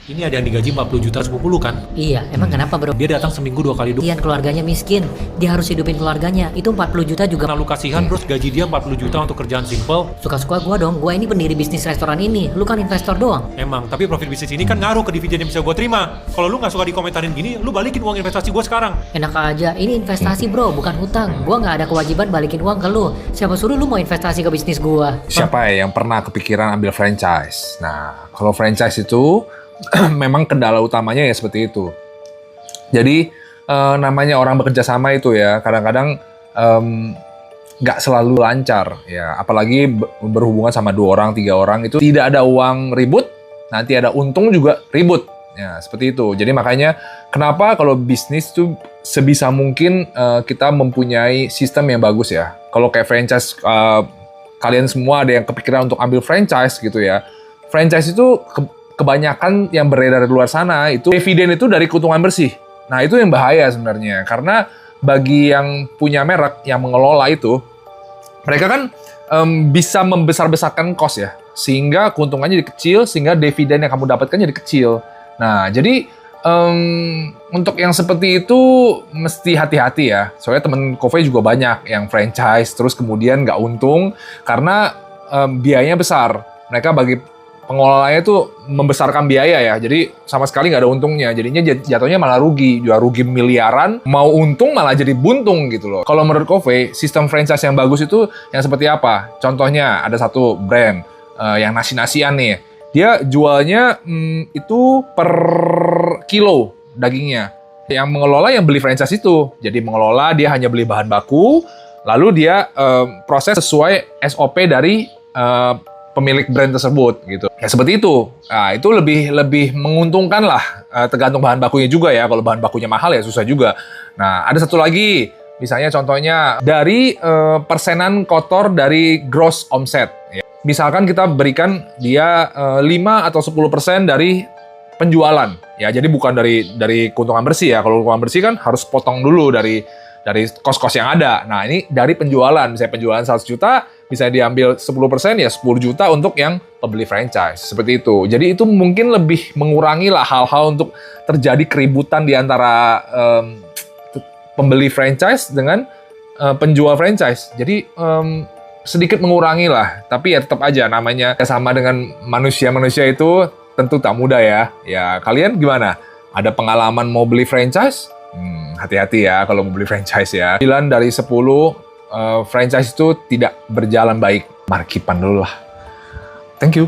Ini ada yang digaji 40 juta sepupu lu kan? Iya, emang kenapa bro? Dia datang seminggu 2 kali doang. Kasihan keluarganya miskin, dia harus hidupin keluarganya. Itu 40 juta juga. Karena lu kasihan terus gaji dia 40 juta untuk kerjaan simple. Suka-suka gua dong, gua ini pendiri bisnis restoran ini. Lu kan investor doang. Emang, tapi profit bisnis ini kan ngaruh ke dividen yang bisa gua terima. Kalau lu nggak suka dikomentarin gini, lu balikin uang investasi gua sekarang. Enak aja, ini investasi bro, bukan hutang. Gua nggak ada kewajiban balikin uang ke lu. Siapa suruh lu mau investasi ke bisnis gua? Siapa ya yang pernah kepikiran ambil franchise? Nah, kalau franchise itu memang kendala utamanya ya seperti itu. Jadi namanya orang bekerja sama itu ya kadang-kadang nggak selalu lancar ya. Apalagi berhubungan sama 2 orang, 3 orang itu tidak ada uang ribut, nanti ada untung juga ribut. Ya seperti itu. Jadi makanya kenapa kalau bisnis tuh sebisa mungkin kita mempunyai sistem yang bagus ya. Kalau kayak franchise kalian semua ada yang kepikiran untuk ambil franchise gitu ya. Franchise itu kebanyakan yang beredar di luar sana itu dividen itu dari keuntungan bersih. Nah itu yang bahaya sebenarnya karena bagi yang punya merek yang mengelola itu mereka kan bisa membesar-besarkan cost ya sehingga keuntungannya jadi kecil sehingga dividen yang kamu dapatkan jadi kecil. Nah jadi untuk yang seperti itu mesti hati-hati ya. Soalnya temen Kove juga banyak yang franchise terus kemudian nggak untung karena biayanya besar. Mereka bagi pengelolanya itu membesarkan biaya ya, jadi sama sekali nggak ada untungnya. Jadinya jatuhnya malah rugi, jual rugi miliaran, mau untung malah jadi buntung gitu loh. Kalau menurut Kove, sistem franchise yang bagus itu yang seperti apa? Contohnya ada satu brand yang nasi-nasian nih, dia jualnya itu per kilo dagingnya. Yang mengelola yang beli franchise itu, jadi mengelola dia hanya beli bahan baku, lalu dia proses sesuai SOP dari pemilik brand tersebut gitu. Ya seperti itu. Nah, itu lebih menguntungkan lah. Tergantung bahan bakunya juga ya. Kalau bahan bakunya mahal ya susah juga. Nah, ada satu lagi. Misalnya contohnya dari persenan kotor dari gross omset. Ya. Misalkan kita berikan dia 5 atau 10% dari penjualan. Ya, jadi bukan dari keuntungan bersih ya. Kalau keuntungan bersih kan harus potong dulu dari kos-kos yang ada. Nah, ini dari penjualan. Misalnya penjualan 100 juta, bisa diambil 10% ya 10 juta untuk yang pembeli franchise. Seperti itu. Jadi itu mungkin lebih mengurangi lah hal-hal untuk terjadi keributan di antara pembeli franchise dengan penjual franchise. Jadi sedikit mengurangi lah. Tapi ya tetap aja namanya sama dengan manusia-manusia itu tentu tak mudah ya. Ya kalian gimana? Ada pengalaman mau beli franchise? Hati-hati ya kalau mau beli franchise ya. 9 dari 10 franchise itu tidak berjalan baik. Markipan dulu lah. Thank you.